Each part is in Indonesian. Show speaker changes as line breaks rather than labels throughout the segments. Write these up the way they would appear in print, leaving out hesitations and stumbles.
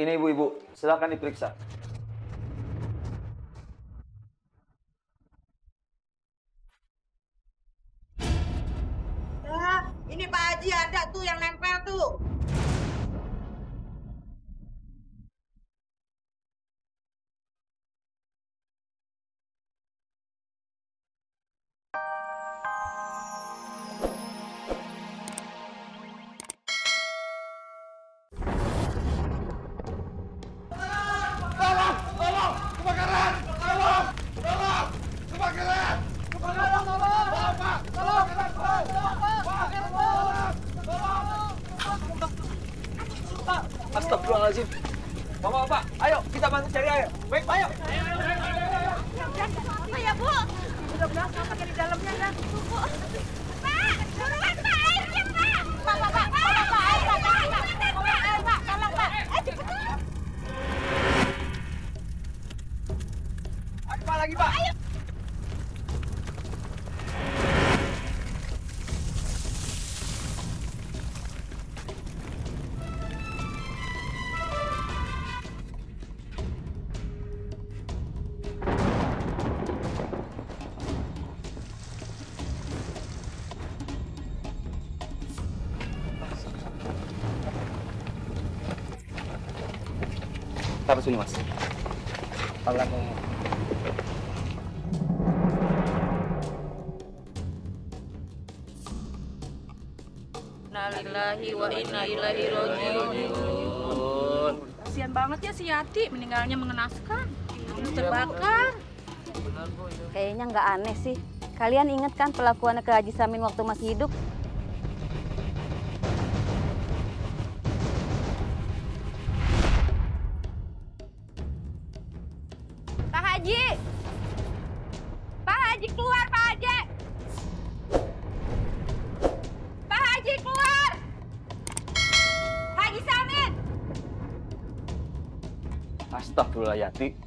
Ini ibu-ibu, silakan diperiksa.
Ini Pak Haji ada tuh yang nempel tuh.
Astagfirullahaladzim. Bapak-bapak, ayo kita bantu cari air. Baik, ayo.
Apa ya, Bu? Mudah-mudahan sama pakai di dalamnya ya. Bu. Pak, buruan Pak, airnya Pak. Pak, air, Pak. Air, Pak. Tolong, Pak. Cepetan.
Apa lagi, Pak? Ayo. Taruh sini, Mas. Tangannya.
Innalillahi wa inna ilaihi raji'un. Kasihan banget ya si Yati, meninggalnya mengenaskan. Terbakar.
Kayaknya nggak aneh sih. Kalian inget kan pelakuannya ke Haji Samin waktu masih hidup?
Pak Haji! Pak Haji keluar, Pak Haji! Pak Haji keluar! Haji Samin!
Astagfirullah, Yati.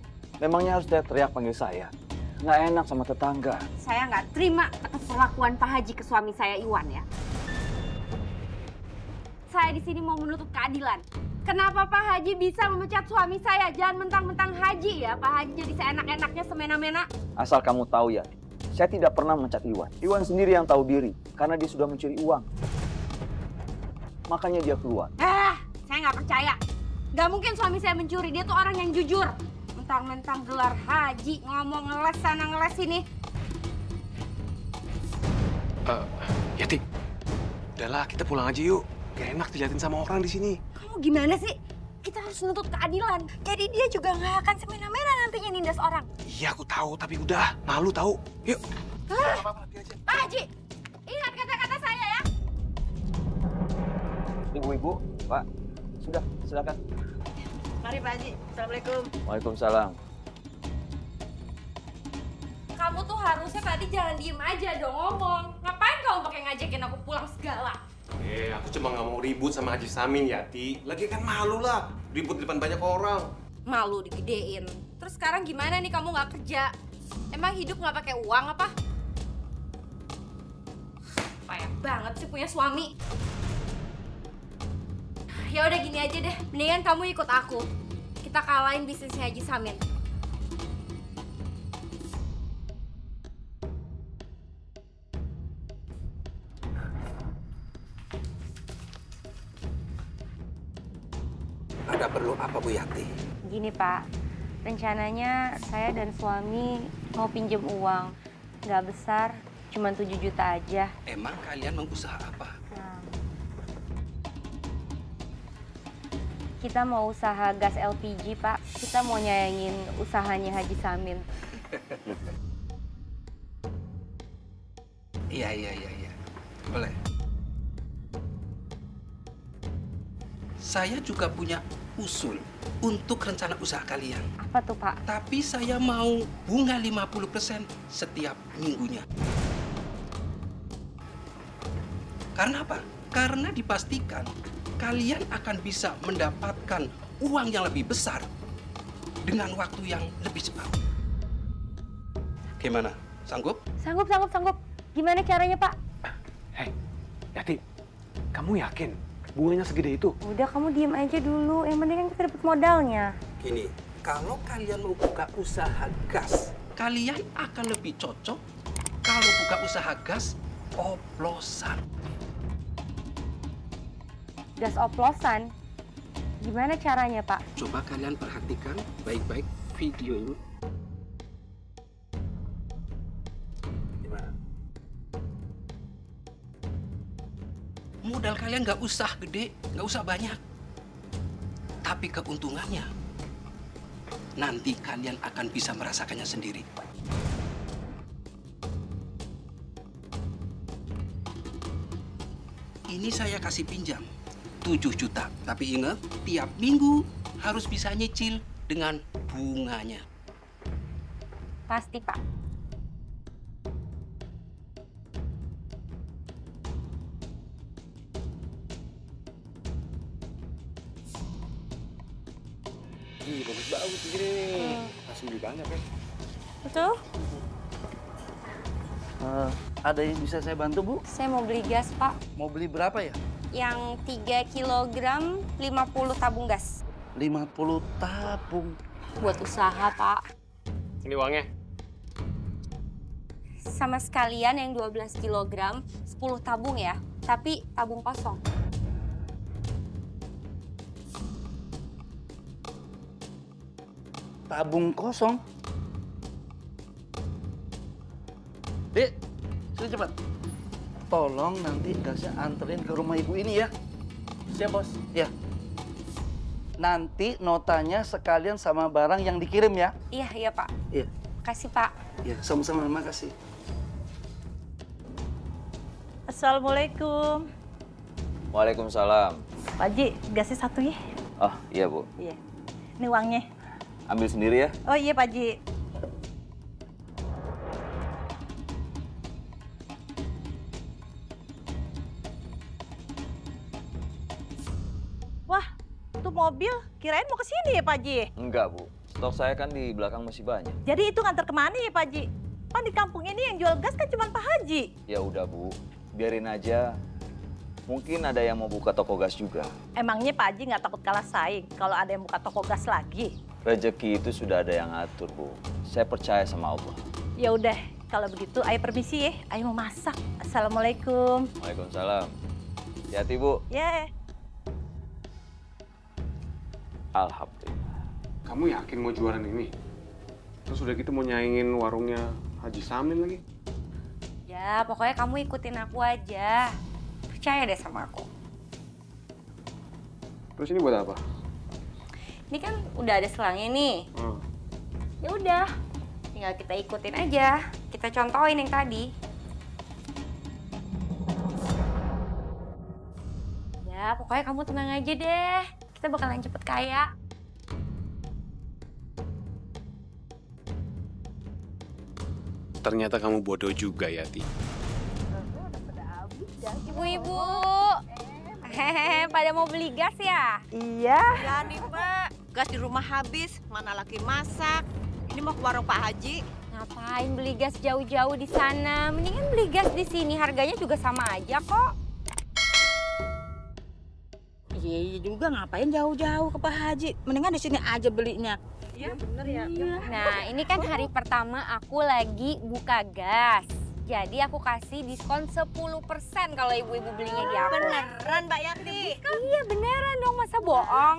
Memangnya harus teriak panggil saya? Nggak enak sama tetangga.
Saya nggak terima atas perlakuan Pak Haji ke suami saya Iwan ya. Saya di sini mau menuntut keadilan. Kenapa Pak Haji bisa memecat suami saya? Jangan mentang-mentang Haji ya. Pak Haji jadi seenak-enaknya semena-mena.
Asal kamu tahu ya, saya tidak pernah mencat Iwan. Iwan sendiri yang tahu diri, karena dia sudah mencuri uang. Makanya dia keluar.
Saya nggak percaya. Nggak mungkin suami saya mencuri. Dia tuh orang yang jujur. Mentang-mentang gelar Haji, ngomong ngeles sana ngeles sini.
Yati, udahlah kita pulang aja yuk. Gak enak diliatin sama orang di sini.
Kamu gimana sih? Kita harus nuntut keadilan. Jadi dia juga nggak akan semena-mena nantinya nindas orang.
Iya aku tahu, tapi udah malu tahu. Yuk.
Pak Haji, ingat kata-kata saya ya.
Ibu-ibu, Pak, sudah, silakan.
Mari Pak Haji. Assalamualaikum.
Waalaikumsalam.
Kamu tuh harusnya tadi jangan diem aja dong ngomong. Ngapain kamu pakai ngajakin aku pulang segala?
Aku cuma nggak mau ribut sama Haji Samin, Yati. Lagi kan malu lah, ribut di depan banyak orang.
Malu digedein. Terus sekarang gimana nih kamu nggak kerja? Emang hidup nggak pakai uang apa? Payah banget sih punya suami. Ya udah gini aja deh, mendingan kamu ikut aku. Kita kalahin bisnisnya Haji Samin.
Ada perlu apa Bu Yati?
Gini Pak, rencananya saya dan suami mau pinjem uang. Nggak besar, cuma 7 juta aja.
Emang kalian mau usaha apa?
Nah, kita mau usaha gas LPG Pak. Kita mau nyayangin usahanya Haji Samin.
Iya. Boleh. Saya juga punya usul untuk rencana usaha kalian.
Apa tuh Pak?
Tapi saya mau bunga 50% setiap minggunya. Karena apa? Karena dipastikan kalian akan bisa mendapatkan uang yang lebih besar dengan waktu yang lebih cepat. Gimana? Sanggup?
Sanggup. Gimana caranya Pak?
Hei, Yati, kamu yakin Bunganya segede itu.
Udah kamu diem aja dulu, yang penting kan kita dapat modalnya.
Gini, kalau kalian mau buka usaha gas, kalian akan lebih cocok kalau buka usaha gas oplosan.
Gas oplosan? Gimana caranya, Pak?
Coba kalian perhatikan baik-baik video ini. Gimana? Modal kalian nggak usah gede, nggak usah banyak. Tapi keuntungannya, nanti kalian akan bisa merasakannya sendiri. Ini saya kasih pinjam 7 juta. Tapi ingat, tiap minggu harus bisa nyicil dengan bunganya.
Pasti, Pak.
Ih, bagus begini nih. Masih lebih banyak ya.
Betul?
Ada yang bisa saya bantu, Bu?
Saya mau beli gas, Pak.
Mau beli berapa ya?
Yang 3 kilogram 50 tabung gas.
50 tabung.
Buat usaha, Pak.
Ini uangnya.
Sama sekalian yang 12 kilogram 10 tabung ya. Tapi tabung kosong.
Tabung kosong? Dek, sini cepat. Tolong nanti gasnya anterin ke rumah ibu ini ya. Siap, Bos. Ya. Nanti notanya sekalian sama barang yang dikirim ya.
Iya, iya, Pak.
Iya.
Makasih, Pak.
Ya, sama-sama. Makasih.
Assalamualaikum.
Waalaikumsalam.
Pak Haji, gasnya 1 ya?
Oh, iya, Bu.
Iya. Ini uangnya.
Ambil sendiri ya.
Oh iya Pak Haji. Wah, tuh mobil kirain mau ke sini ya Pak Haji?
Enggak, Bu. Stok saya kan di belakang masih banyak.
Jadi itu nganter kemana ya Pak Haji? Kan di kampung ini yang jual gas kan cuma Pak Haji.
Ya udah, Bu. Biarin aja. Mungkin ada yang mau buka toko gas juga.
Emangnya Pak Haji nggak takut kalah saing kalau ada yang buka toko gas lagi?
Rezeki itu sudah ada yang ngatur, Bu. Saya percaya sama Allah.
Ya udah, kalau begitu Ayah permisi ya. Ayah mau masak. Assalamualaikum.
Waalaikumsalam. Hati-hati, Bu.
Ya.
Alhamdulillah.
Kamu yakin mau jualan ini? Terus udah gitu mau nyaingin warungnya Haji Samin lagi?
Ya, pokoknya kamu ikutin aku aja. Percaya deh sama aku.
Terus ini buat apa?
Ini kan udah ada selangnya nih. Ya udah, tinggal kita ikutin aja. Kita contohin yang tadi. Ya, pokoknya kamu tenang aja deh. Kita bakalan cepet kaya.
Ternyata kamu bodoh juga, Yati.
Ibu-ibu, hehehe, pada mau beli gas ya?
Iya.
Ya nih Mbak, gas di rumah habis, mana lagi masak. Ini mau ke warung Pak Haji.
Ngapain beli gas jauh-jauh di sana? Mendingan beli gas di sini, harganya juga sama aja kok.
Iya juga, ngapain jauh-jauh ke Pak Haji? Mendingan di sini aja belinya.
Iya bener ya.
Nah, ini kan hari pertama aku lagi buka gas. Jadi aku kasih diskon 10% kalau ibu-ibu belinya di aku.
Beneran Mbak Yati.
Iya beneran dong, masa bohong?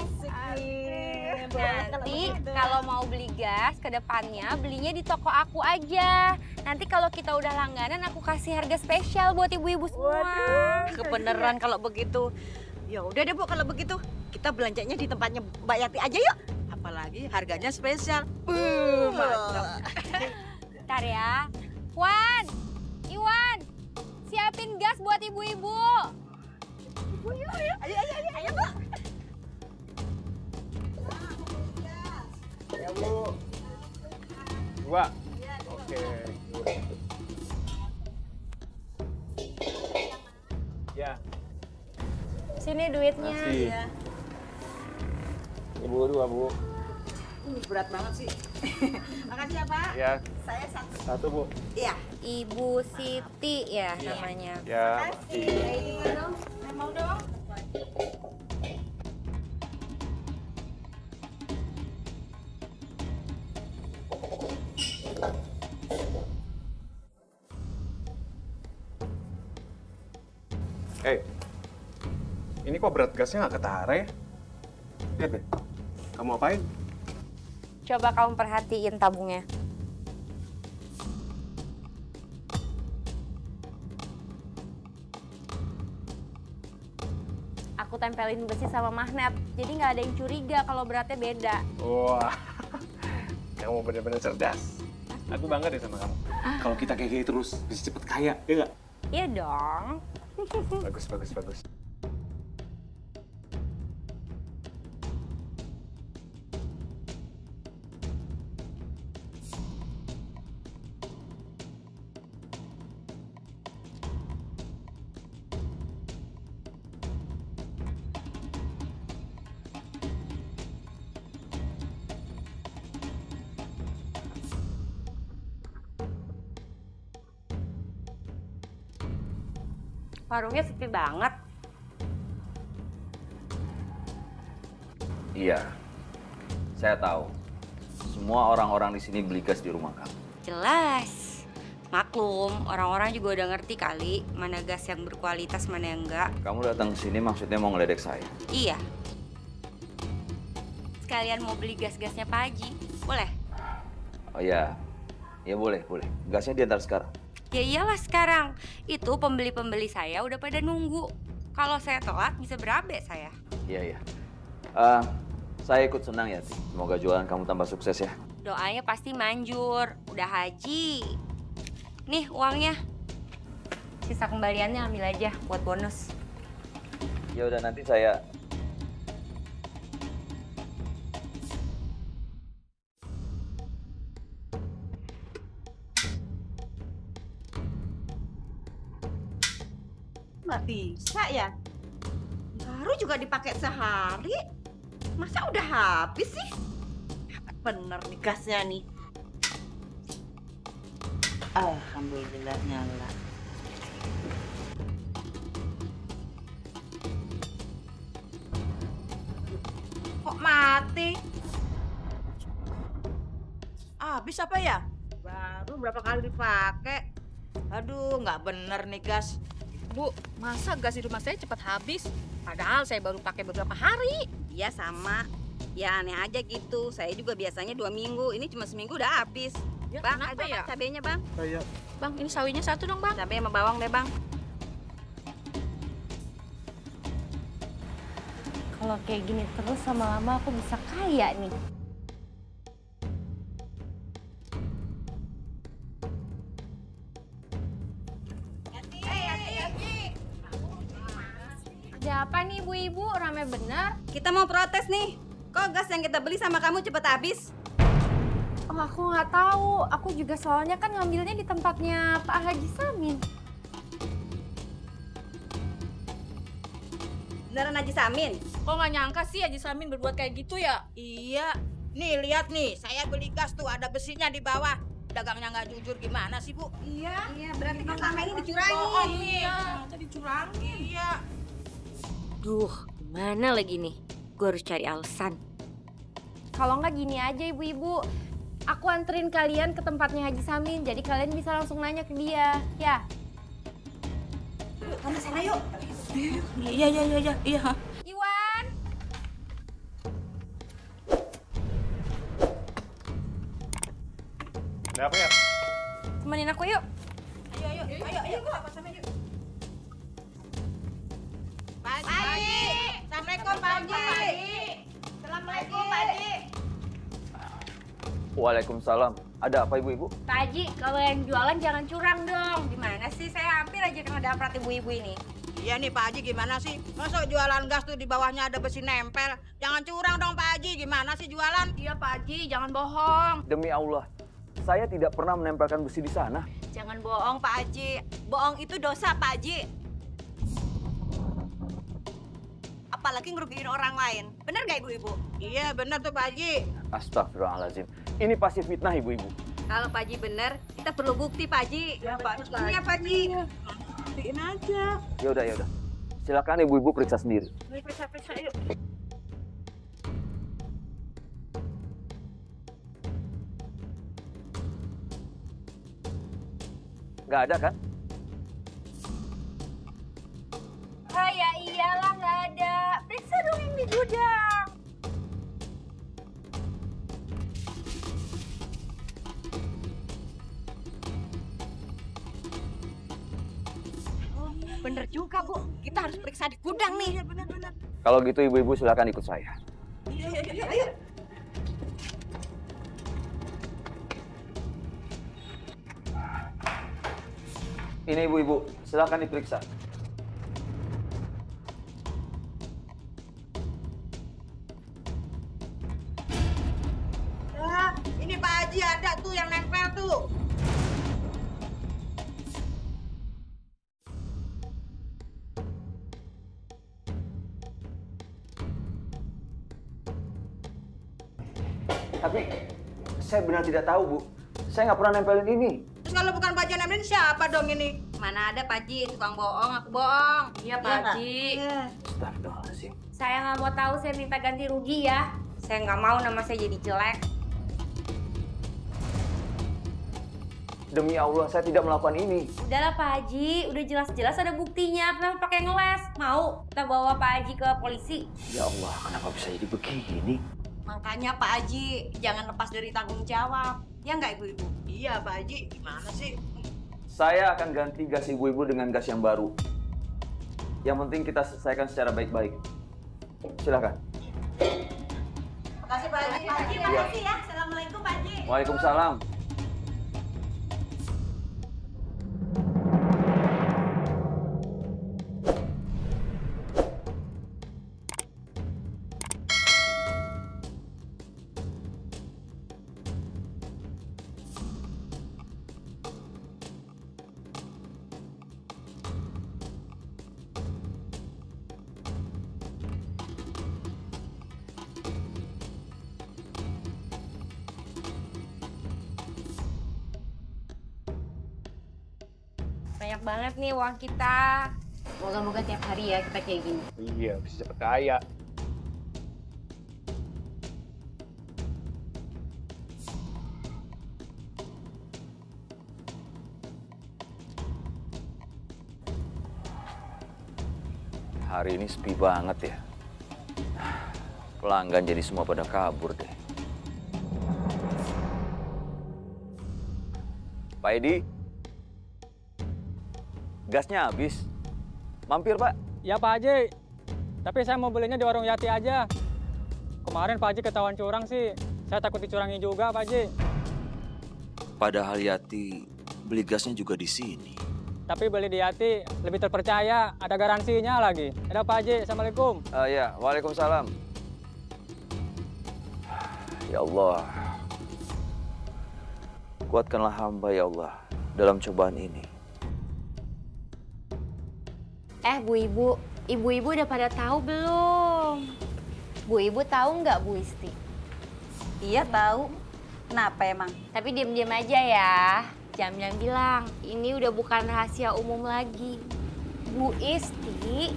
Nanti kalau mau beli gas ke depannya belinya di toko aku aja. Nanti kalau kita udah langganan aku kasih harga spesial buat ibu-ibu semua.
Kebeneran kalau begitu. Ya udah deh Bu, kalau begitu kita belanjanya di tempatnya Mbak Yati aja yuk. Apalagi harganya spesial. Mantap.
Bentar ya. Wan, Iwan, siapin gas buat ibu-ibu.
Bu, yuk, yuk. Ayo Bu.
Ya, Bu. 2. Oke. Ya.
Sini duitnya.
Makasih.
Ya.
Ibu 2, Bu.
Berat banget sih. Makasih ya Pak.
Ya.
Saya 1.
1, Bu.
Iya.
Ibu Siti ya namanya.
Ya, makasih.
Mau dong.
Hey, ini kok berat gasnya nggak ketara ya? Lihat deh, kamu apain?
Coba kamu perhatiin tabungnya. Aku tempelin besi sama magnet, jadi nggak ada yang curiga kalau beratnya beda.
Wah, kamu benar-benar cerdas. Aku bangga deh sama kamu. Kalau kita kayak gini terus, bisa cepet kaya, ya nggak?
Iya dong.
Bagus, bagus, bagus.
Warungnya sepi banget.
Iya, saya tahu. Semua orang-orang di sini beli gas di rumah kamu.
Jelas. Maklum, orang-orang juga udah ngerti kali mana gas yang berkualitas, mana yang enggak.
Kamu datang ke sini maksudnya mau ngeledek saya?
Iya. Sekalian mau beli gas-gasnya Pak Haji. Boleh?
Oh iya, ya boleh, boleh. Gasnya diantar sekarang.
Ya iyalah sekarang. Itu pembeli-pembeli saya udah pada nunggu. Kalau saya telat bisa berabe saya.
Iya, iya. Saya ikut senang ya, Ti. Semoga jualan kamu tambah sukses ya.
Doanya pasti manjur. Udah haji. Nih uangnya. Sisa kembaliannya ambil aja buat bonus.
Ya udah nanti saya.
Nggak bisa ya? Baru juga dipakai sehari. Masa udah habis sih? Hebat bener nih gasnya nih.
Alhamdulillah nyala.
Kok mati? Habis apa ya? Baru berapa kali dipakai. Aduh, nggak bener nih gas.
Bu, masa gas di rumah saya cepat habis? Padahal saya baru pakai beberapa hari.
Iya sama. Ya aneh aja gitu. Saya juga biasanya 2 minggu. Ini cuma seminggu udah habis.
Ya,
Bang,
kenapa
ada
ya?
Bang, cabenya bang.
Bang, ini sawinya 1 dong, Bang.
Cabai sama bawang deh bang.
Kalau kayak gini terus lama-lama aku bisa kaya nih. Ada apa nih ibu-ibu? Rame bener.
Kita mau protes nih. Kok gas yang kita beli sama kamu cepet habis?
Oh, aku nggak tahu. Aku juga soalnya kan ngambilnya di tempatnya Pak Haji Samin.
Beneran Haji Samin?
Kok nggak nyangka sih Haji Samin berbuat kayak gitu ya?
Iya. Nih lihat nih, saya beli gas tuh ada besinya di bawah. Dagangnya nggak jujur gimana sih Bu? Iya.
Iya, berarti kan selama ini dicurangin.
Oh iya, tadi curangin. Iya.
Duh, mana lagi nih? Gue harus cari alasan. Kalau nggak gini aja ibu-ibu. Aku anterin kalian ke tempatnya Haji Samin. Jadi kalian bisa langsung nanya ke dia. Ya?
Kamu sana yuk.
Iya.
Iwan!
Ada apa ya?
Temenin aku yuk.
Ayo, sama-sama yuk. Pak Haji. Assalamualaikum Pak Haji. Assalamualaikum Pak Haji.
Waalaikumsalam. Ada apa ibu-ibu?
Pak Haji, kalau yang jualan jangan curang dong. Gimana sih? Saya hampir aja kena daprat ibu-ibu ini.
Iya nih Pak Haji gimana sih? Masa jualan gas tuh di bawahnya ada besi nempel? Jangan curang dong Pak Haji, gimana sih jualan?
Iya Pak Haji, jangan bohong.
Demi Allah, saya tidak pernah menempelkan besi di sana.
Jangan bohong Pak Haji. Bohong itu dosa Pak Haji. Apalagi ngerugiin orang lain. Bener gak ibu-ibu?
Iya bener tuh Pak Haji.
Astagfirullahaladzim. Ini pasti fitnah ibu-ibu.
Kalau Pak Haji bener, kita perlu bukti Pak Haji.
Iya Pak Haji.
Iya Pak Haji.
Buktiin aja.
Ya udah. Silakan ibu-ibu periksa sendiri.
Periksa yuk.
Nggak ada kan?
Ya iyalah nggak ada. Periksa dong yang di gudang.
Bener juga, Bu. Kita harus periksa di gudang nih. Iya, benar-benar.
Kalau gitu ibu-ibu silakan ikut saya.
Ayo.
Ini ibu-ibu, silakan diperiksa.
Ini Pak Haji ada tuh yang nempel tuh.
Tapi saya benar tidak tahu, Bu. Saya nggak pernah nempelin ini.
Terus kalau bukan Pak Haji yang nempelin siapa dong ini? Mana ada Pak Haji, tukang bohong, aku bohong.
Iya Pak Haji.
Astagfirullahaladzim.
Saya nggak mau tahu, saya minta ganti rugi ya. Saya nggak mau nama saya jadi jelek.
Demi Allah, saya tidak melakukan ini.
Udahlah Pak Haji, udah jelas-jelas ada buktinya. Kenapa pakai ngeles? Mau kita bawa Pak Haji ke polisi?
Ya Allah, kenapa bisa jadi begini?
Makanya Pak Haji, jangan lepas dari tanggung jawab. Ya nggak Ibu-Ibu? Iya Pak Haji, gimana sih?
Saya akan ganti gas ibu-ibu dengan gas yang baru. Yang penting kita selesaikan secara baik-baik. Silakan.
Makasih Pak Haji. Pak Haji, makasih ya. Assalamualaikum Pak Haji.
Waalaikumsalam.
Banyak banget nih uang kita. Moga-moga tiap hari ya kita kayak gini.
Iya, bisa cepet kaya.
Hari ini sepi banget ya. Pelanggan jadi semua pada kabur deh. Pak Edi, gasnya habis. Mampir, Pak.
Ya, Pak Haji. Tapi saya mau belinya di warung Yati aja. Kemarin Pak Haji ketahuan curang sih. Saya takut dicurangi juga, Pak Haji.
Padahal Yati beli gasnya juga di sini.
Tapi beli di Yati lebih terpercaya, ada garansinya lagi. Ada Pak Haji, Assalamualaikum.
Ya, waalaikumsalam. Ya Allah, kuatkanlah hamba ya Allah dalam cobaan ini.
Bu Ibu, ibu-ibu udah pada tahu belum? Bu Ibu tahu nggak Bu Isti?
Iya tahu. Kenapa emang?
Tapi diam-diam aja ya. Jangan bilang, ini udah bukan rahasia umum lagi. Bu Isti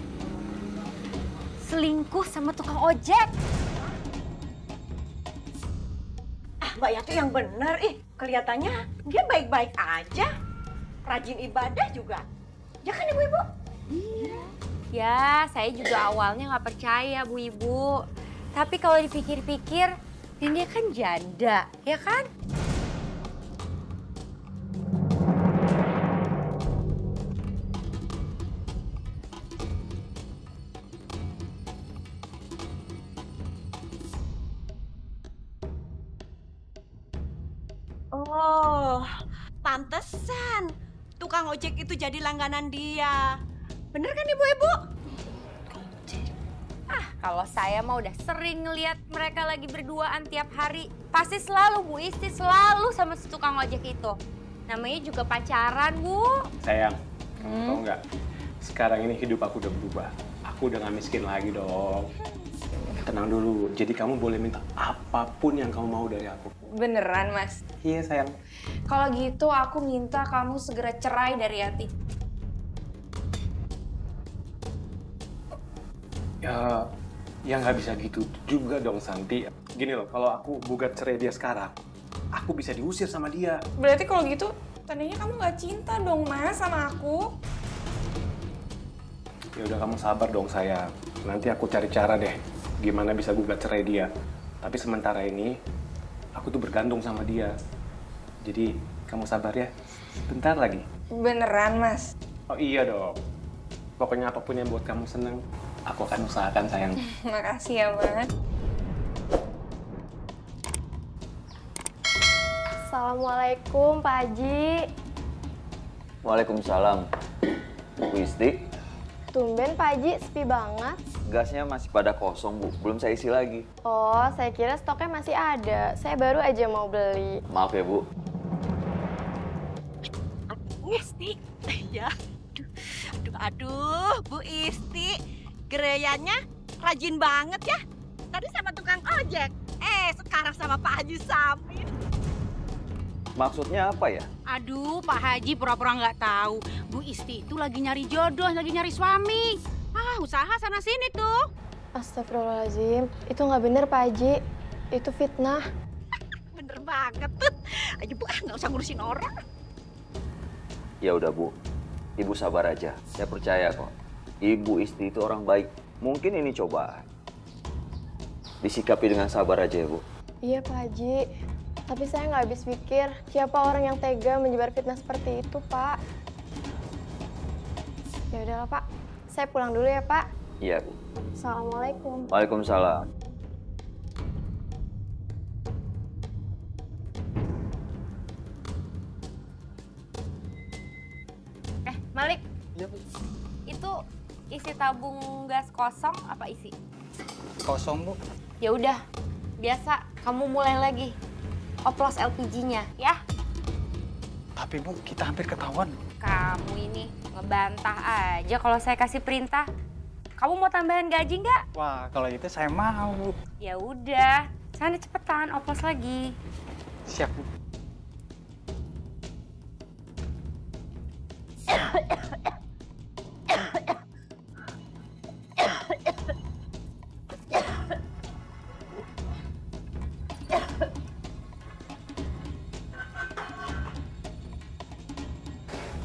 selingkuh sama tukang ojek.
Mbak Yati yang benar, kelihatannya dia baik-baik aja. Rajin ibadah juga. Ya kan Ibu-Ibu?
Iya. Ya, saya juga awalnya nggak percaya Bu Ibu. Tapi kalau dipikir-pikir, dia kan janda, ya kan?
Oh, pantesan tukang ojek itu jadi langganan dia. Bener kan Ibu-Ibu?
Kalau saya mah udah sering ngeliat mereka lagi berduaan tiap hari. Pasti selalu Bu Isti selalu sama si tukang ojek itu. Namanya juga pacaran, Bu.
Sayang, kamu tahu nggak? Sekarang ini hidup aku udah berubah. Aku udah nggak miskin lagi dong. Tenang dulu, jadi kamu boleh minta apapun yang kamu mau dari aku.
Beneran, Mas?
Iya, sayang.
Kalau gitu aku minta kamu segera cerai dari Yati.
Ya nggak bisa gitu juga dong, Santi. Gini loh, kalau aku gugat cerai dia sekarang, aku bisa diusir sama dia.
Berarti kalau gitu Tadinya kamu nggak cinta dong, Mas, sama aku.
Ya udah kamu sabar dong sayang. Nanti aku cari cara deh gimana bisa gugat cerai dia. Tapi sementara ini aku tuh bergantung sama dia. Jadi kamu sabar ya. Bentar lagi.
Beneran, Mas?
Oh iya dong. Pokoknya apapun yang buat kamu seneng, aku akan usahakan sayang.
Makasih ya, Mas.
Assalamualaikum, Pak Haji.
Waalaikumsalam. Bu Isti,
Tumben Pak Haji, sepi banget.
gasnya masih pada kosong, Bu. Belum saya isi lagi.
Oh, saya kira stoknya masih ada. Saya baru aja mau beli.
Maaf ya, Bu.
Bu Isti, ya. Aduh, Bu Isti. Gereyannya rajin banget ya. Tadi sama tukang ojek. Sekarang sama Pak Haji Samin.
Maksudnya apa ya?
Aduh, Pak Haji pura-pura nggak tahu. Bu Isti itu lagi nyari jodoh, lagi nyari suami. Usaha sana-sini tuh.
Astagfirullahaladzim, itu nggak bener Pak Haji. Itu fitnah.
Bener banget tuh. Ayo Bu, nggak usah ngurusin orang.
Ya udah, Bu. Ibu sabar aja. Saya percaya kok. Ibu Isti itu orang baik. Mungkin ini cobaan. Disikapi dengan sabar aja ya, Bu.
Iya Pak Haji. Tapi saya nggak habis pikir siapa orang yang tega menyebar fitnah seperti itu, Pak. Ya udahlah, Pak. Saya pulang dulu ya, Pak.
Iya, Bu.
Assalamualaikum.
Waalaikumsalam.
Malik.
Iya, Bu.
Itu isi tabung gas kosong apa isi?
Kosong, Bu.
Ya udah. Biasa, kamu mulai lagi. Oplos LPG-nya, ya.
Tapi, Bu, kita hampir ketahuan.
Kamu ini ngebantah aja kalau saya kasih perintah. Kamu mau tambahan gaji nggak?
Wah, kalau itu saya mau, Bu.
Ya udah, sana cepetan oplos lagi.
Siap, Bu.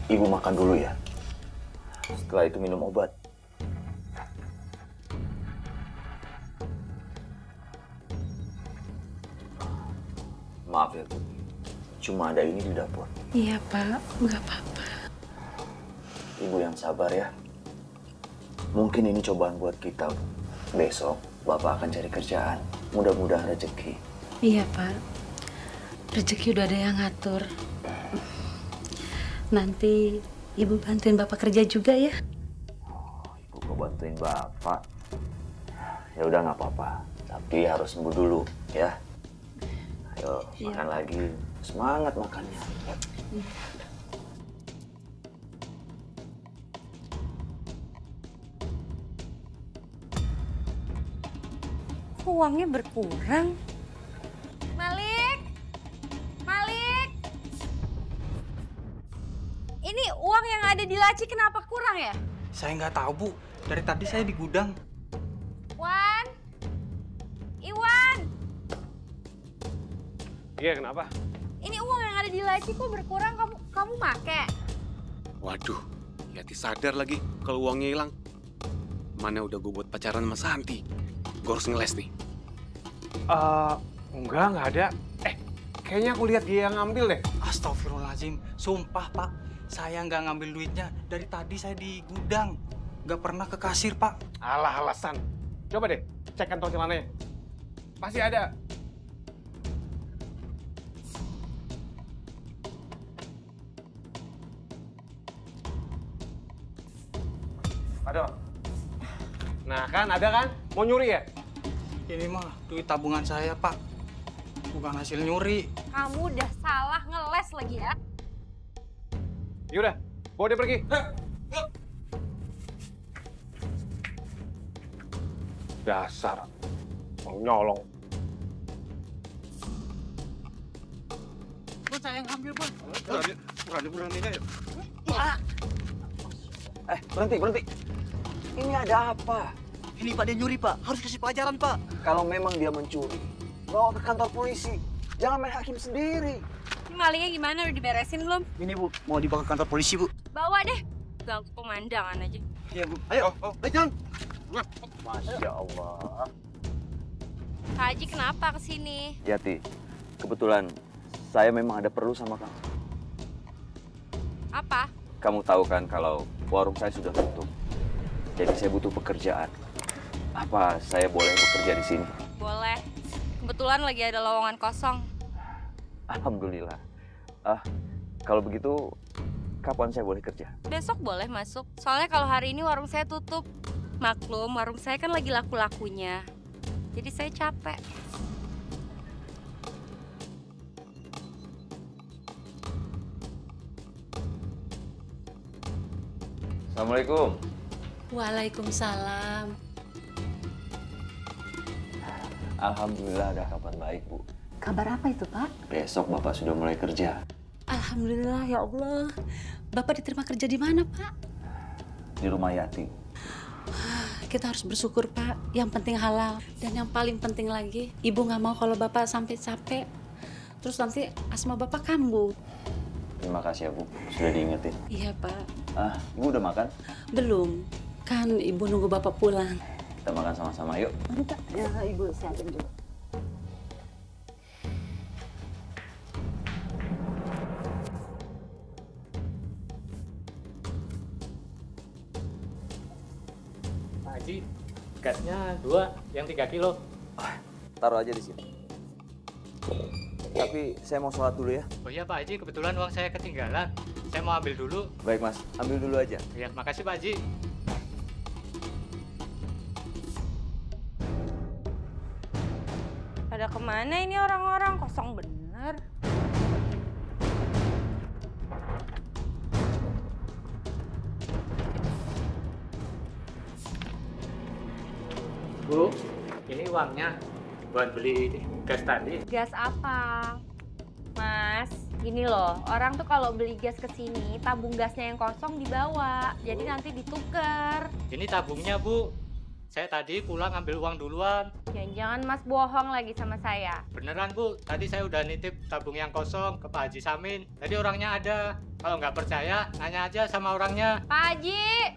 Ibu makan dulu ya. Setelah itu minum obat. Maaf ya, Bu. Cuma ada ini di dapur.
Iya, Pak. Nggak apa-apa.
Ibu yang sabar ya. Mungkin ini cobaan buat kita, Bu. Besok Bapak akan cari kerjaan. Mudah-mudahan rezeki.
Iya, Pak. Rezeki udah ada yang ngatur. Nanti Ibu bantuin Bapak kerja juga ya?
Ibu kok bantuin Bapak? Ya udah nggak apa-apa. Tapi harus sembuh dulu ya. Ayo makan lagi. Semangat makannya.
Kok uangnya berkurang? Malik! Malik! Ini uang yang ada di laci kenapa kurang ya?
Saya nggak tahu, Bu. Dari tadi saya di gudang.
Wan! Iwan!
Iya, kenapa?
Ini uang yang ada di laci kok berkurang, kamu make?
Waduh, Yati sadar lagi kalau uangnya hilang. Mana udah gue buat pacaran sama Santi. Gue harus ngeles nih.
Nggak ada. Kayaknya aku lihat dia yang ngambil deh.
Astagfirullahaladzim. Sumpah, Pak. Saya nggak ngambil duitnya. Dari tadi saya di gudang. Nggak pernah ke kasir, Pak.
Alah, alasan. Coba deh, cek kantong celananya. Pasti ada. Ada. Nah kan, ada kan? Mau nyuri ya?
Ini mah duit tabungan saya, Pak. Bukan hasil nyuri.
Kamu udah salah ngeles lagi ya?
Yaudah, bawa dia pergi. Dasar. Mau nyolong.
Bos, saya yang ambil, Bos.
Berani-beraninya ya.
Berhenti. Ini ada apa?
Ini Pak, dia nyuri, Pak. Harus kasih pelajaran, Pak.
Kalau memang dia mencuri, bawa ke kantor polisi. Jangan main hakim sendiri.
Ya
malingnya gimana? Udah diberesin belum?
Ini Bu, mau dibawa ke kantor polisi Bu.
Bawa deh. Ganggu pemandangan aja.
Iya Bu. Ayo, jalan.
Masya Allah.
Pak Haji kenapa kesini?
Yati, kebetulan saya memang ada perlu sama kamu.
Apa?
Kamu tahu kan kalau warung saya sudah tutup. Jadi saya butuh pekerjaan. Apa saya boleh bekerja di sini?
Boleh. Kebetulan lagi ada lowongan kosong.
Alhamdulillah. Kalau begitu, kapan saya boleh kerja?
Besok boleh masuk. Soalnya kalau hari ini warung saya tutup. Maklum, warung saya kan lagi laku-lakunya. Jadi saya capek.
Assalamualaikum.
Waalaikumsalam.
Alhamdulillah ada kabar baik, Bu.
Kabar apa itu, Pak?
Besok Bapak sudah mulai kerja.
Alhamdulillah, ya Allah. Bapak diterima kerja di mana, Pak?
Di rumah Yati.
Kita harus bersyukur, Pak. Yang penting halal. Dan yang paling penting lagi, Ibu nggak mau kalau Bapak sampai capek. Terus nanti asma Bapak kambuh.
Terima kasih ya, Bu. Sudah diingetin.
Iya, Pak.
Ibu udah makan?
Belum. Kan Ibu nunggu Bapak pulang.
Kita makan sama-sama, yuk.
Enggak. Ya, Ibu siapin dulu.
Pak Haji, gasnya 2, yang 3 kilo.
Taruh aja di sini. Tapi saya mau sholat dulu ya.
Oh iya Pak Haji, kebetulan uang saya ketinggalan. Saya mau ambil dulu.
Baik Mas, ambil dulu aja.
Iya, makasih Pak Haji.
Pada kemana ini orang-orang? Kosong bener.
Bu, ini uangnya buat beli gas tadi.
Gas apa? Mas, gini loh, orang tuh kalau beli gas ke sini, tabung gasnya yang kosong dibawa. Jadi nanti ditukar.
Ini tabungnya, Bu. Saya tadi pulang ambil uang duluan.
Jangan-jangan Mas bohong lagi sama saya.
Beneran, Bu. Tadi saya udah nitip tabung yang kosong ke Pak Haji Samin. Tadi orangnya ada. Kalau nggak percaya, nanya aja sama orangnya.
Pak Haji!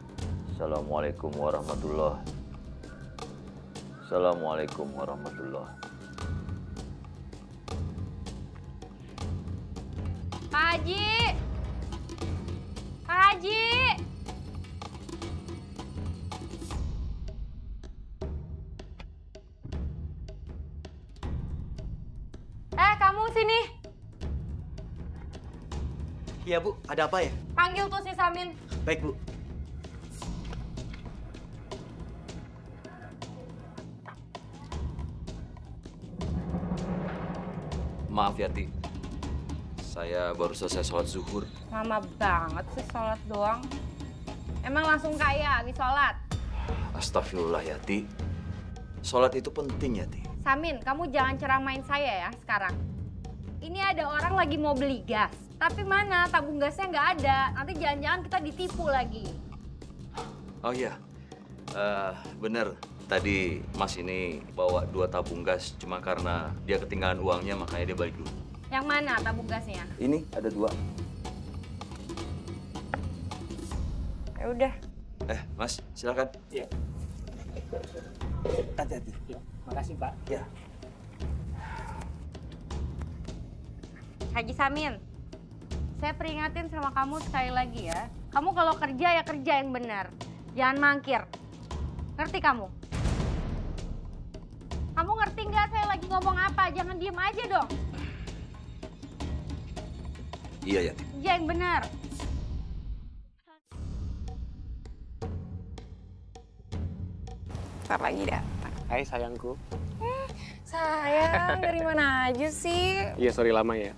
Assalamualaikum warahmatullahi. Assalamualaikum warahmatullahi.
Pak Haji! Pak Haji! Kamu sini.
Iya Bu, ada apa ya?
Panggil tuh si Samin.
Baik Bu.
Maaf Yati, saya baru selesai sholat zuhur.
Lama banget sih sholat doang. Emang langsung kaya habis sholat?
Astagfirullah Yati, sholat itu penting Yati.
Samin, kamu jangan ceramain saya ya sekarang. Ini ada orang lagi mau beli gas. Tapi mana tabung gasnya nggak ada. Nanti jangan-jangan kita ditipu lagi.
Oh iya, bener. Tadi Mas ini bawa 2 tabung gas. Cuma karena dia ketinggalan uangnya makanya dia balik dulu.
Yang mana tabung gasnya?
Ini ada 2.
Ya udah.
Mas, silakan.
Iya.
Hati-hati.
Ya, makasih Pak.
Ya.
Haji Samin, saya peringatin sama kamu sekali lagi ya. Kamu kalau kerja ya kerja yang benar. Jangan mangkir. Ngerti kamu? Kamu ngerti nggak saya lagi ngomong apa? Jangan diem aja dong.
Iya, Yati.
Kerja yang benar. Ntar lagi datang.
Hai sayangku.
Sayang, dari mana aja sih?
Iya, sorry lama ya.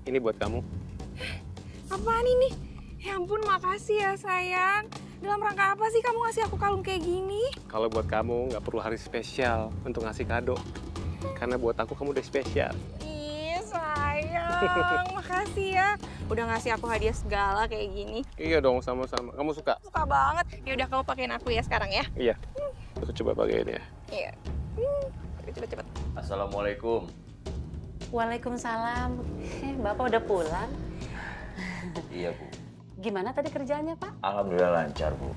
Ini buat kamu.
Apaan ini? Ya ampun, makasih ya sayang. Dalam rangka apa sih kamu ngasih aku kalung kayak gini?
Kalau buat kamu nggak perlu hari spesial untuk ngasih kado. Karena buat aku kamu udah spesial.
Ih sayang, makasih ya. Udah ngasih aku hadiah segala kayak gini.
Iya dong, sama-sama. Kamu suka?
Suka banget. Ya udah kamu pakein aku ya sekarang ya.
Iya. Aku coba pakein ya.
Iya. Cepet-cepet.
Assalamualaikum.
Waalaikumsalam. Bapak udah pulang?
Iya, Bu.
Gimana tadi kerjaannya, Pak?
Alhamdulillah lancar, Bu.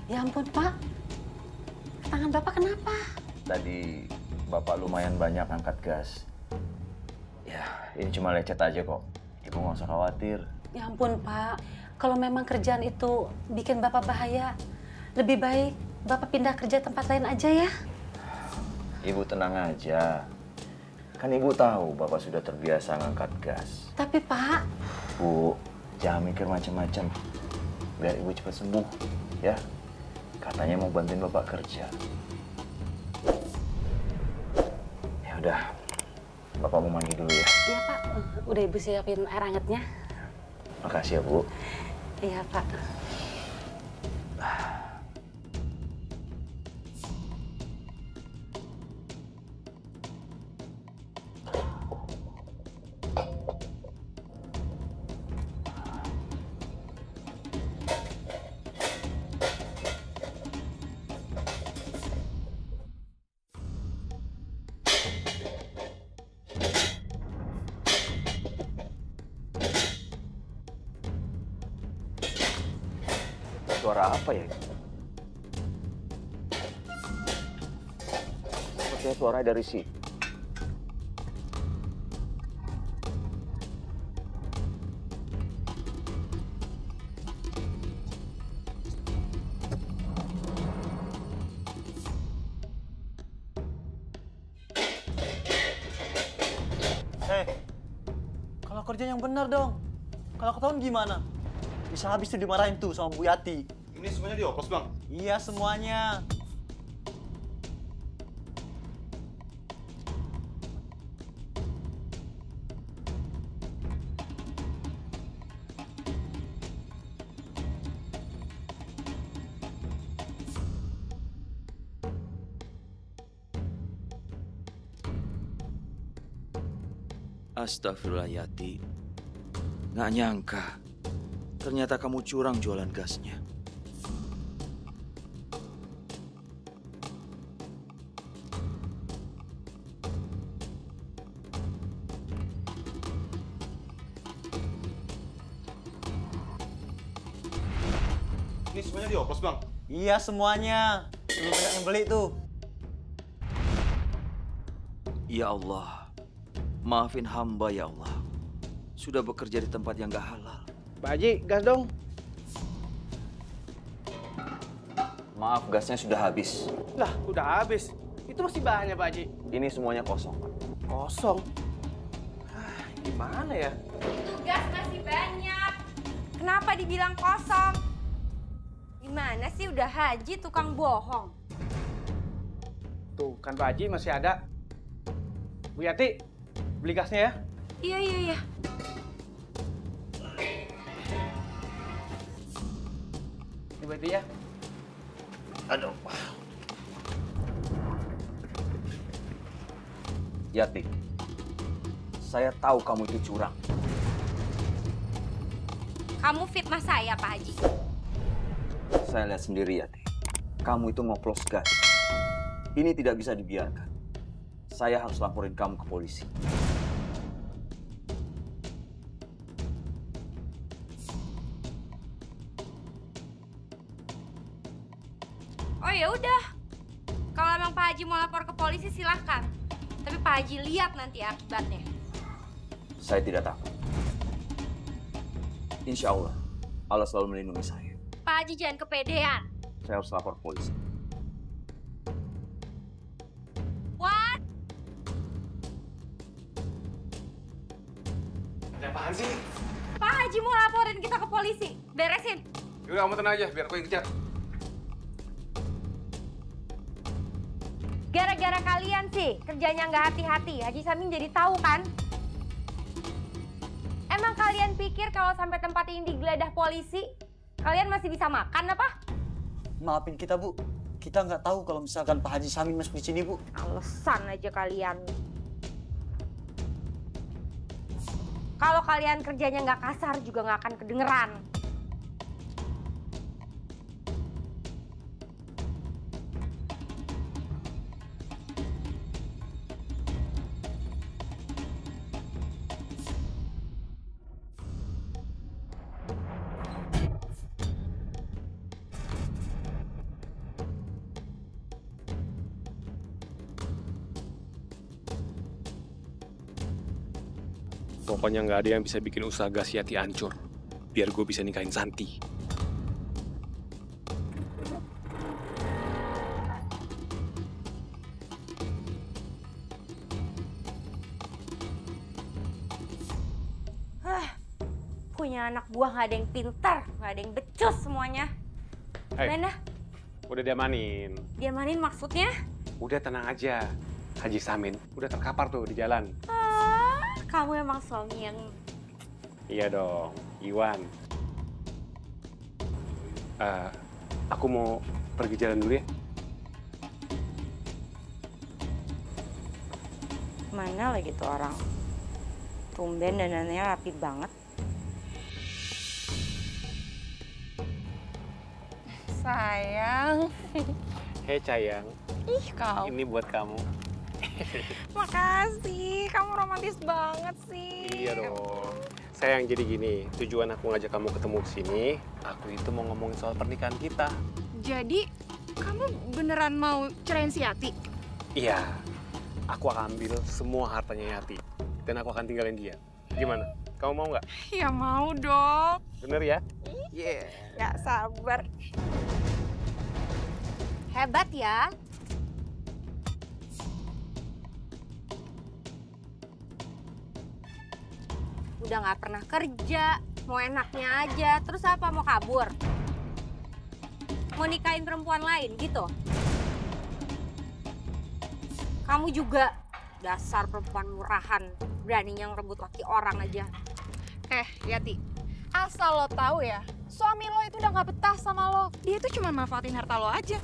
Ya ampun, Pak. Tangan Bapak kenapa?
Tadi Bapak lumayan banyak angkat gas. Ya, ini cuma lecet aja kok. Ibu nggak usah khawatir.
Ya ampun, Pak. Kalau memang kerjaan itu bikin Bapak bahaya, lebih baik Bapak pindah kerja tempat lain aja ya.
Ibu tenang aja. Kan Ibu tahu Bapak sudah terbiasa ngangkat gas.
Tapi, Pak...
Bu, jangan mikir macam-macam. Biar Ibu cepat sembuh, ya. Katanya mau bantuin Bapak kerja. Ya udah, Bapak mau mandi dulu ya.
Iya, Pak. Udah Ibu siapin air hangatnya.
Makasih ya, Bu.
Iya, Pak.
Suara apa ya? Sepertinya suara dari sini.
Kalau kerja yang benar dong. Kalau ketahuan gimana? Bisa habis tuh dimarahin tuh sama Bu Yati.
Ini semuanya dioplos, Bang?
Iya, semuanya.
Astagfirullah Yati, nggak nyangka ternyata kamu curang jualan gasnya.
Ini semuanya dioplos, Bang?
Iya, semuanya. Belum banyak yang beli tuh.
Ya Allah, maafin hamba ya Allah. Sudah bekerja di tempat yang gak halal.
Pak Haji, gas dong.
Maaf, gasnya sudah habis.
Lah, udah habis. Itu masih banyak, Pak Haji.
Ini semuanya kosong, Pak.
Kosong? Gimana ya?
Gas masih banyak. Kenapa dibilang kosong? Gimana sih udah Haji tukang bohong?
Tuh, kan Pak Haji masih ada. Bu Yati, beli gasnya ya?
Iya.
Ini buat dia.
Aduh. Yati, saya tahu kamu itu curang.
Kamu fitnah saya, Pak Haji.
Saya lihat sendiri, Yati. Kamu itu ngoplos gas. Ini tidak bisa dibiarkan. Saya harus laporin kamu ke polisi.
Oh ya udah. Kalau emang Pak Haji mau lapor ke polisi silahkan. Tapi Pak Haji lihat nanti akibatnya.
Saya tidak takut. Insya Allah, Allah selalu melindungi saya.
Pak Haji jangan kepedean.
Saya harus lapor ke polisi.
What?
Ada apaan sih?
Pak Haji mau laporin kita ke polisi. Beresin.
Yaudah, kamu tenang aja, biar aku yang kejar.
Gara-gara kalian sih, kerjanya nggak hati-hati. Haji Samin jadi tahu kan? Emang kalian pikir kalau sampai tempat ini digeledah polisi, kalian masih bisa makan apa?
Maafin kita, Bu. Kita nggak tahu kalau misalkan Pak Haji Samin masuk di sini, Bu.
Alasan aja kalian. Kalau kalian kerjanya nggak kasar juga nggak akan kedengeran.
Pokoknya nggak ada yang bisa bikin usaha gas Yati hancur. Biar gue bisa nikahin Santi.
Punya anak buah nggak ada yang pintar, nggak ada yang becus semuanya. Mana?
Udah diamanin.
Diamanin maksudnya?
Udah tenang aja. Haji Samin udah terkapar tuh di jalan.
Kamu emang suami yang...
Iya dong, Iwan. Aku mau pergi jalan dulu ya.
Mana lagi tuh orang? Tumben dandannya rapi banget.
Sayang.
Hei sayang.
Ih, kau.
Ini buat kamu.
Makasih, kamu romantis banget sih.
Iya dong. Sayang, jadi gini, tujuan aku ngajak kamu ketemu ke sini, aku itu mau ngomongin soal pernikahan kita.
Jadi, kamu beneran mau ceraiin si Yati?
Iya, aku akan ambil semua hartanya Yati, dan aku akan tinggalin dia. Gimana? Kamu mau nggak?
Ya mau dong.
Bener ya?
Iya. Gak sabar.
Hebat ya. Udah nggak pernah kerja, mau enaknya aja. Terus apa, mau kabur? Mau nikahin perempuan lain gitu? Kamu juga dasar perempuan murahan, beraninya ngerebut laki orang aja.
Yati, asal lo tahu ya, suami lo itu udah gak betah sama lo. Dia tuh cuma manfaatin harta lo aja.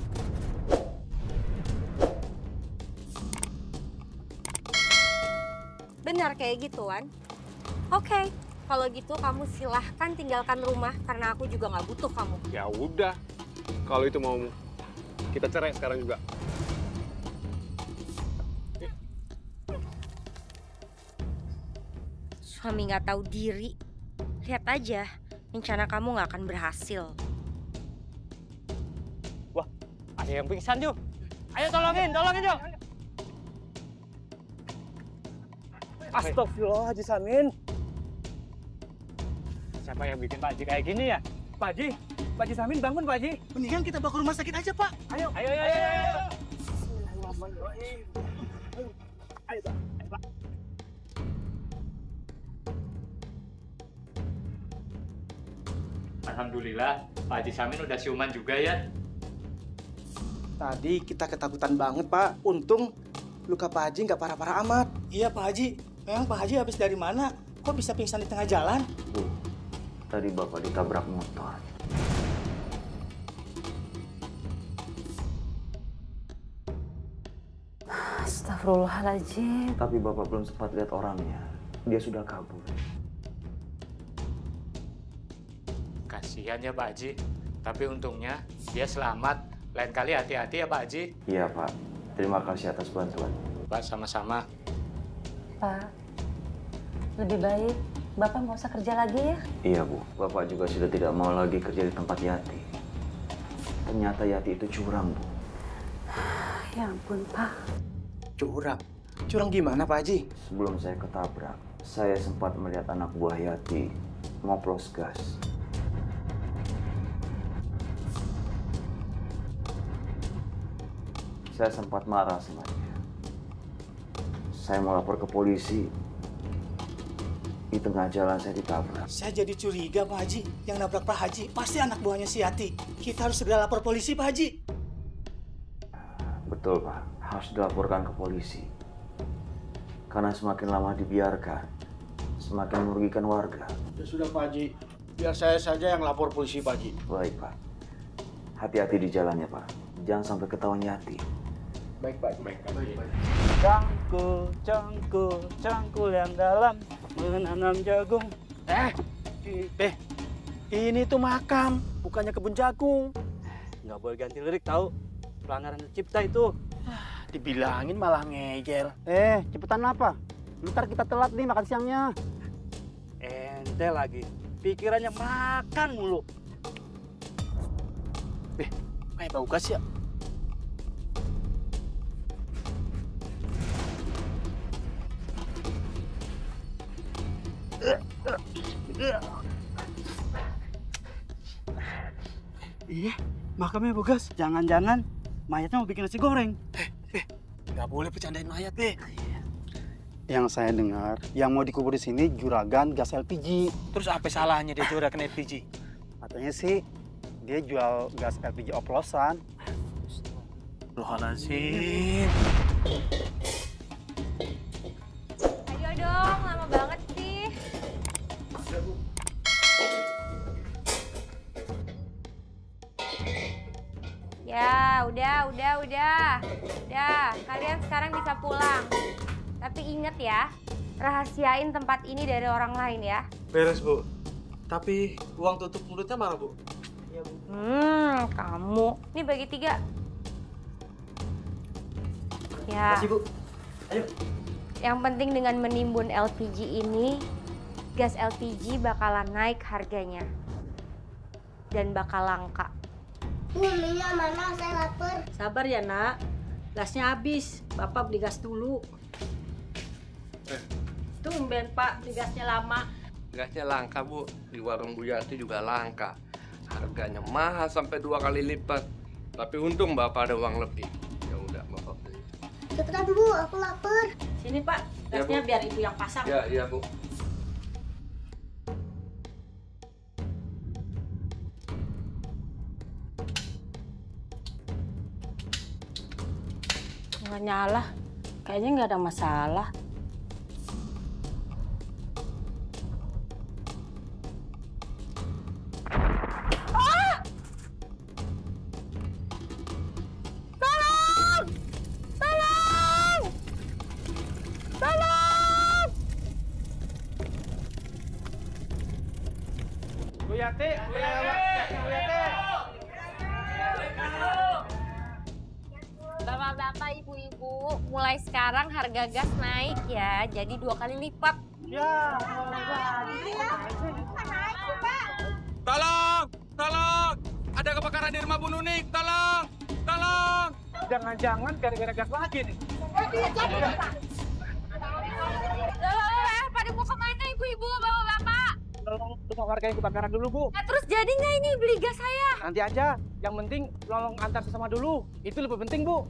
Benar kayak gituan? Oke, kalau gitu kamu silahkan tinggalkan rumah karena aku juga nggak butuh kamu.
Ya udah, kalau itu mau kita cerai sekarang juga.
Suami nggak tahu diri. Lihat aja, rencana kamu nggak akan berhasil.
Wah, ada yang pingsan, Ju. Ayo tolongin Ju.
Astagfirullah, Haji Samin.
Siapa yang bikin Pak Haji kayak gini ya?
Pak Haji Samin bangun, Pak Haji.
Mendingan kita bawa ke rumah sakit aja, Pak.
Ayo.
Ayo.
Ayo, Pak.
Alhamdulillah, Pak Haji Samin udah siuman juga ya.
Tadi kita ketakutan banget, Pak. Untung luka Pak Haji nggak parah-parah amat. Iya, Pak Haji. Memang Pak Haji habis dari mana? Kok bisa pingsan di tengah jalan?
Bu, tadi Bapak ditabrak motor.
Astagfirullahaladzim.
Tapi Bapak belum sempat lihat orangnya. Dia sudah kabur.
Kasihan ya Pak Haji, tapi untungnya dia selamat. Lain kali hati-hati ya Pak Haji.
Iya Pak, terima kasih atas bantuan.
Pak, sama-sama.
Pak, lebih baik Bapak nggak usah kerja lagi ya?
Iya Bu, Bapak juga sudah tidak mau lagi kerja di tempat Yati. Ternyata Yati itu curang Bu.
Ya ampun Pak.
Curang? Curang gimana Pak Haji?
Sebelum saya ketabrak, saya sempat melihat anak buah Yati ngoplos gas. Saya sempat marah sama dia. Saya mau lapor ke polisi. Di tengah jalan saya ditabrak.
Saya jadi curiga Pak Haji. Yang nabrak Pak Haji pasti anak buahnya si Yati. Kita harus segera lapor polisi Pak Haji.
Betul Pak, harus dilaporkan ke polisi. Karena semakin lama dibiarkan, semakin merugikan warga.
Ya sudah Pak Haji, biar saya saja yang lapor polisi Pak Haji.
Baik Pak. Hati-hati di jalannya Pak. Jangan sampai ketahuan Yati.
Baik Pak Haji. Baik Pak Haji.
Cangkul yang dalam menanam jagung. Ini tuh makam, bukannya kebun jagung. Nggak boleh ganti lirik tahu. Pelanggaran cipta itu.
Dibilangin malah ngejel.
Cepetan apa? Ntar kita telat nih makan siangnya. Ente lagi, pikirannya makan mulu.
Kayak bau gas ya? Iya, makamnya Bogas. Jangan-jangan mayatnya mau bikin nasi goreng.
Nggak boleh bercandain mayat, Be.
Yang saya dengar, yang mau dikubur di sini juragan gas LPG.
Terus apa salahnya dia juragan LPG?
Katanya sih dia jual gas LPG oplosan.
Astagfirullahaladzim.
Ayo dong, lama banget sih. Ya, udah. Kalian sekarang bisa pulang. Tapi inget ya, rahasiain tempat ini dari orang lain ya.
Beres, Bu. Tapi uang tutup mulutnya mana, Bu? Iya, Bu.
Kamu. Ini bagi 3. Ya.
Makasih, Bu. Ayo.
Yang penting dengan menimbun LPG ini, gas LPG bakalan naik harganya. Dan bakal langka.
Bu, minyak mana? Saya lapar.
Sabar ya, Nak. Gasnya habis. Bapak beli gas dulu. Tumben, Pak. Beli gasnya lama.
Gasnya langka, Bu. Di warung Bu Yati juga langka. Harganya mahal sampai 2 kali lipat. Tapi untung Bapak ada uang lebih. Ya udah, Bapak beli.
Cepetan, Bu. Aku lapar.
Sini, Pak.
Ya,
Gasnya
Bu.
biar Ibu yang pasang.
Iya, Bu.
Nggak nyala. Kayaknya nggak ada masalah.
Bu Yati.
Bapak-bapak, ibu-ibu, mulai sekarang harga gas naik ya, jadi 2 kali lipat.
Ya.
Tolong! Ada kebakaran di rumah Bu Nunik, tolong!
Jangan-jangan gara-gara gas lagi nih.
Pada mau kemana ibu-ibu, bapak-bapak?
Tolong rumah warga yang kebakaran dulu, Bu.
Nah, terus jadi nggak ini beli gas saya?
Nanti aja. Yang penting tolong antar sesama dulu. Itu lebih penting, Bu.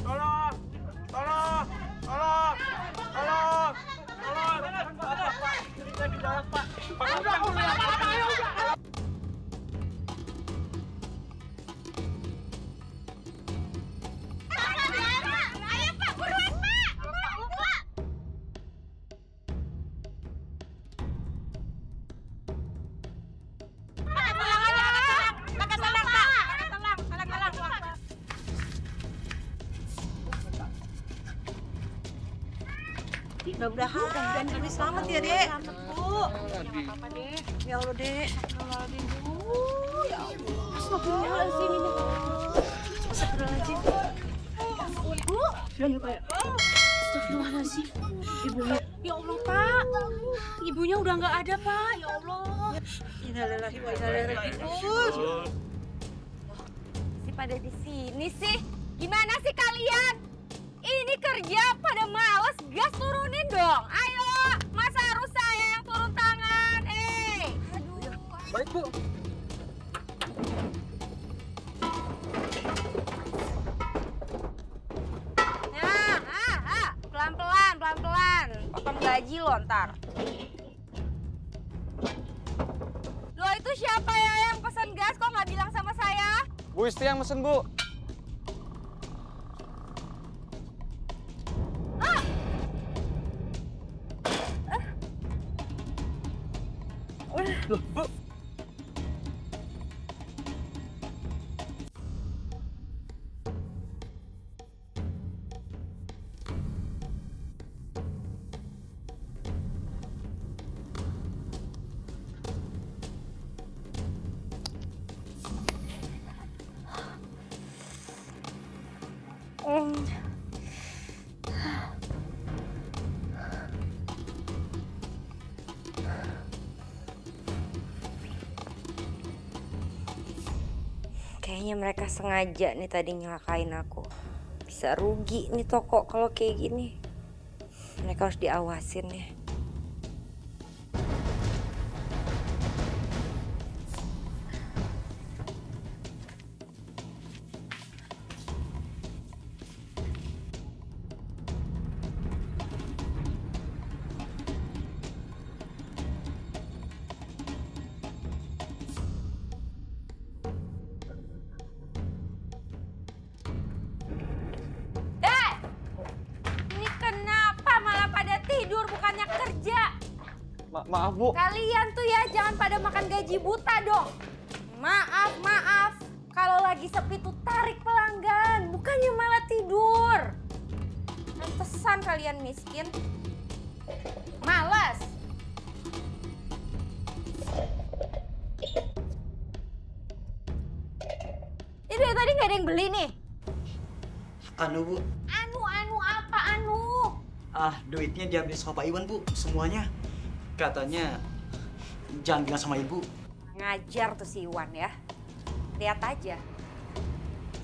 Tolong!
Ayo, Pak. Buruan, Pak.
Mudah-mudahan kami selamat ya, Dek. Bu. Apa-apa, Dek. Ya Allah, Dek. Astagfirullahaladzim, Bu. Ya Allah. Astagfirullahaladzim ini. Astagfirullahaladzim. Bu. Astagfirullahaladzim. Ibunya. Ya Allah, Pak. Ibunya udah nggak ada, Pak. Ya Allah. Innalillahi wa inna ilaihi raji'un.
Masih pada di sini sih? Gimana sih kalian? Ini kerja pada males, gas turunin dong. Ayo, masa harus saya yang turun tangan? Aduh.
Baik, Bu.
Nah, pelan-pelan. Potong gaji lo ntar. Lo itu siapa ya yang pesen gas kok nggak bilang sama saya?
Bu Isti yang mesen, Bu.
Loh, Bu.
Kayaknya mereka sengaja nih tadi nyelakain aku. Bisa rugi nih toko kalau kayak gini. Mereka harus diawasin ya.
Maaf, Bu.
Kalian tuh ya jangan pada makan gaji buta dong. Maaf. Kalau lagi sepi tuh tarik pelanggan, bukannya malah tidur. Pantesan kalian miskin. Malas. Ini dari tadi nggak ada yang beli nih.
Anu, Bu.
Anu apa anu?
Duitnya diambil sama Pak Iwan, Bu. Semuanya. Katanya jangan bilang sama Ibu.
Ngajar tuh si Iwan ya. Lihat aja.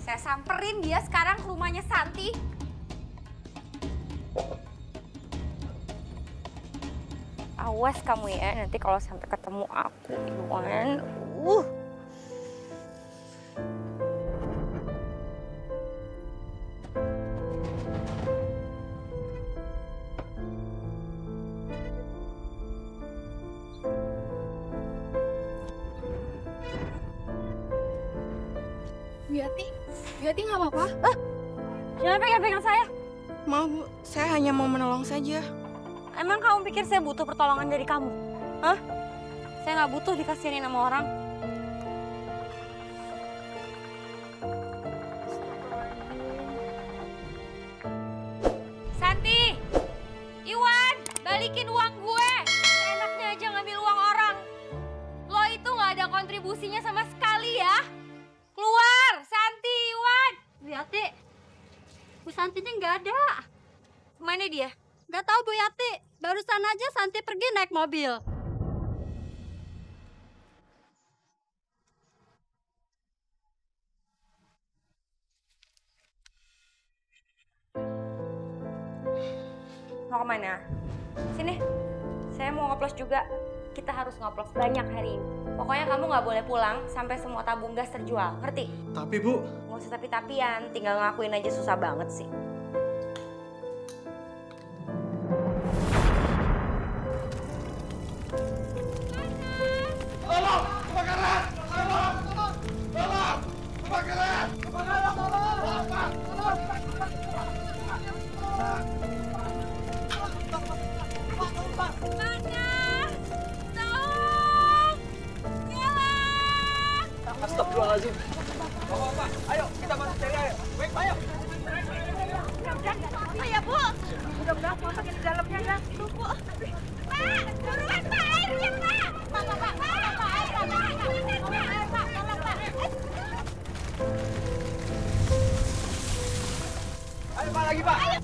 Saya samperin dia sekarang ke rumahnya Santi. Awas kamu ya, nanti kalau sampai ketemu aku, Iwan.
Yati nggak apa-apa?
Jangan pegang-pegang saya.
Maaf, Bu. Saya hanya mau menolong saja.
Emang kamu pikir saya butuh pertolongan dari kamu? Hah? Saya nggak butuh dikasihin sama orang. Santi! Iwan! Balikin uang gue! Enaknya aja ngambil uang orang. Lo itu nggak ada kontribusinya sama sekali ya. Keluar! Santi, Iwan!
Bu Yati, Bu Santinya nggak ada.
Kemana dia?
Nggak tahu Bu Yati, barusan aja Santi pergi naik mobil.
Mau kemana? Sini, saya mau ngoplos juga. Kita harus ngoplos banyak hari ini. Pokoknya kamu nggak boleh pulang sampai semua tabung gas terjual, ngerti?
Tapi Bu...
Nggak usah tapi-tapian, tinggal ngakuin aja susah banget sih.
Tolong! Kebakaran! Tolong! Tolong! Kebakaran! Kebakaran! Tolong!
Astagfirullahaladzim.
Bapak, ayo kita masuk cari air. Baik, ayo.
Ayo Bu, mudah-mudahan mau pakai di dalamnya ya. Tunggu. Pak, buruan Pak, airnya Pak. Pak, air, Pak. Tolong Pak.
Ayo Pak, lagi Pak. Ayo.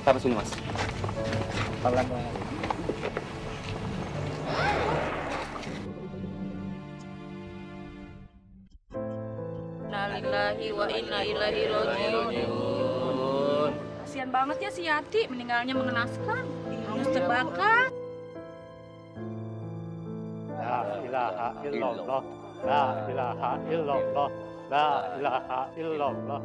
Taruh sini, Mas. Pelan-pelan.
Innalillahi wa inna ilaihi raji'un. Kasihan banget ya si Yati, meninggalnya mengenaskan. Harus terbakar.
La ilaha illallah. La ilaha illallah. La ilaha illallah.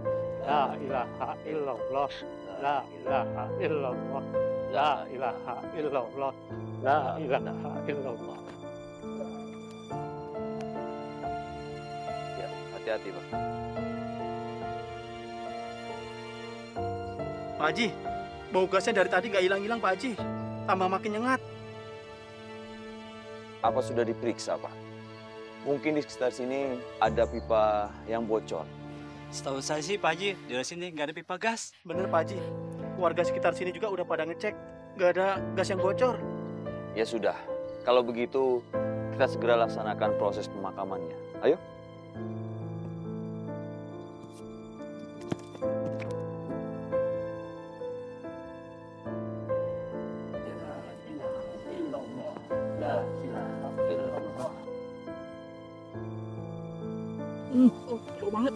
La ilaha illallah. La ilaha illallah. La ilaha illallah. La ilaha illallah.
Ya, hati-hati, Pak.
Pak Haji, bau gasnya dari tadi nggak hilang-hilang Pak Haji. Tambah makin nyengat.
Apa sudah diperiksa, Pak? Mungkin di sekitar sini ada pipa yang bocor.
Setahu saya sih Pak Haji, di sini nggak ada pipa gas. Bener Pak Haji, warga sekitar sini juga udah pada ngecek, nggak ada gas yang bocor.
Ya sudah, kalau begitu kita segera laksanakan proses pemakamannya. Ayo.
Bau banget.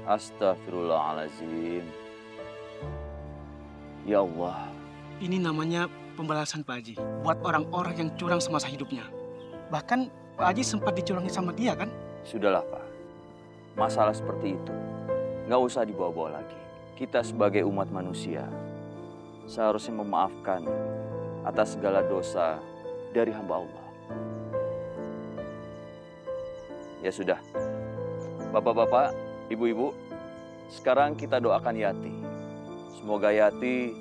Astaghfirullahaladzim. Ya Allah.
Ini namanya pembalasan Pak Haji buat orang-orang yang curang semasa hidupnya. Bahkan Pak Haji sempat dicurangi sama dia kan?
Sudahlah Pak, masalah seperti itu nggak usah dibawa-bawa lagi. Kita sebagai umat manusia seharusnya memaafkan atas segala dosa dari hamba Allah. Ya sudah, bapak-bapak, ibu-ibu, sekarang kita doakan Yati. Semoga Yati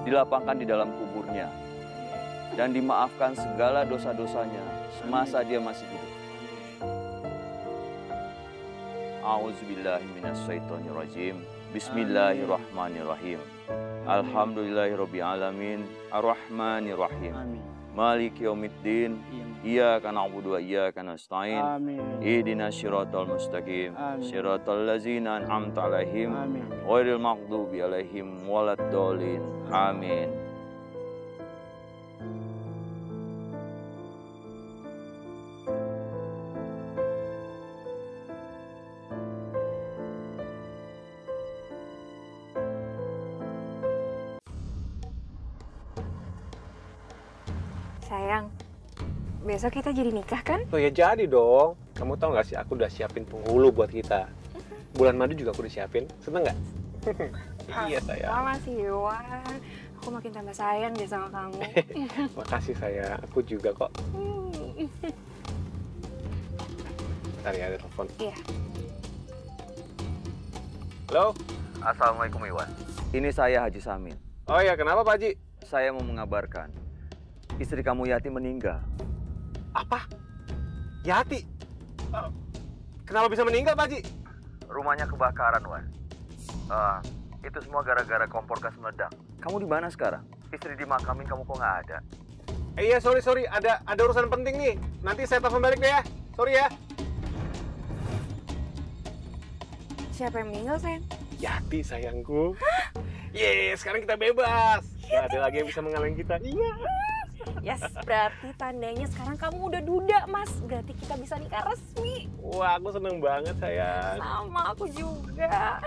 dilapangkan di dalam kuburnya dan dimaafkan segala dosa-dosanya semasa dia masih hidup. A'udzubillahi minasyaitonirrajim. Bismillahirrahmanirrahim. Alhamdulillahirabbil alamin. Arrahmanirrahim. Maliki yaumiddin. Iyyaka na'budu wa iyyaka nasta'in. Ihdinas siratal mustaqim. Siratal ladzina an'amta 'alaihim ghairil maghdubi 'alaihim waladdallin. Amin.
Sayang, besok kita jadi nikah kan?
Oh ya jadi dong. Kamu tahu nggak sih, aku udah siapin penghulu buat kita. Bulan madu juga aku udah siapin. Seneng nggak? Iya sayang.
Sama sih, Iwan. Aku makin tambah sayang deh sama kamu.
Makasih sayang, aku juga kok. Bentar ya, ada telepon.
Iya.
Halo?
Assalamualaikum Iwan. Ini saya Haji Samin.
Oh ya, kenapa Pak Haji?
Saya mau mengabarkan istri kamu Yati meninggal.
Apa? Yati? Kenapa bisa meninggal Pak Haji?
Rumahnya kebakaran, Wan. Itu semua gara-gara kompor gas meledak. Kamu di mana sekarang? Istri dimakamin, kamu kok nggak ada?
Iya, sorry. Ada urusan penting nih. Nanti saya telepon balik deh ya. Sorry ya.
Siapa yang meninggal, sayang?
Yati, sayangku. Yeay, sekarang kita bebas. Nggak ada lagi yang bisa menghalangi kita. Iya.
Yes, berarti tandanya sekarang kamu udah duda, Mas. Berarti kita bisa nikah resmi.
Wah, aku seneng banget, sayang.
Sama, aku juga.